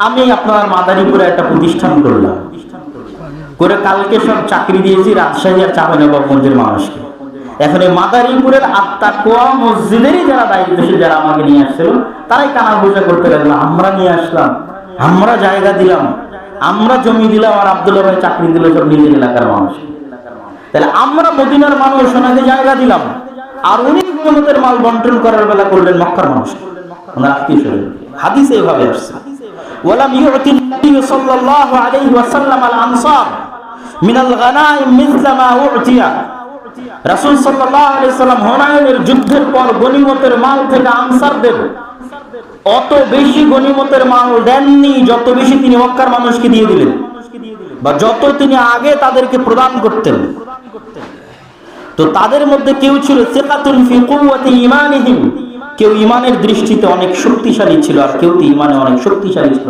আমি আপনার মাদারীপুরে একটা প্রতিষ্ঠান করলাম, করে কালকে সব চাকরি দিয়েছি রাজশাহী আর চাঁপাইনবাবগঞ্জের মানুষকে। এখন এই মাদারীপুরের আত্মাকুয়া মসজিদেরই যারা দায়িত্বশীল, যারা আমাকে নিয়ে আসছিল, তারাই কানা বোঝা করতে লাগলো, আমরা নিয়ে আসলাম, আমরা জায়গা দিলাম, আমরা জমি দিলাম, আর আব্দুল্লাহ ভাই চাকরি দিল সব নিজের এলাকার মানুষ। তাহলে আমরা মদিনার মানুষ ওনাকে জায়গা দিলাম, আর উনি গনিমতের মাল বন্টন করার বেলা করলেন মক্কার মানুষ, ওনার আত্মীয়-স্বজন। হাদিসে এভাবে আসছে, ওয়ালাম ইউতি নবী সাল্লাল্লাহু আলাইহি ওয়াসাল্লাম আল আনসার মিনাল গানাইম মিসলা মা উতিয়া। রাসূল সাল্লাল্লাহু আলাইহি ওয়াসাল্লাম হুনাইনের যুদ্ধের পর গনিমতের মাল থেকে আনসারদের অত বেশি গনিমতের মাল দেননি যত বেশি তিনি মক্কার মানুষকে দিয়ে দিলেন, বা যত তিনি আগে তাদেরকে প্রদান করতেন। তো তাদের মধ্যে কেউ ছিল সিকাতুন ফি কুওয়াতি ঈমানিহিম, কেউ ঈমানের দৃষ্টিতে অনেক শক্তিশালী ছিল, আর কেউ ঈমানে অনেক শক্তিশালী ছিল।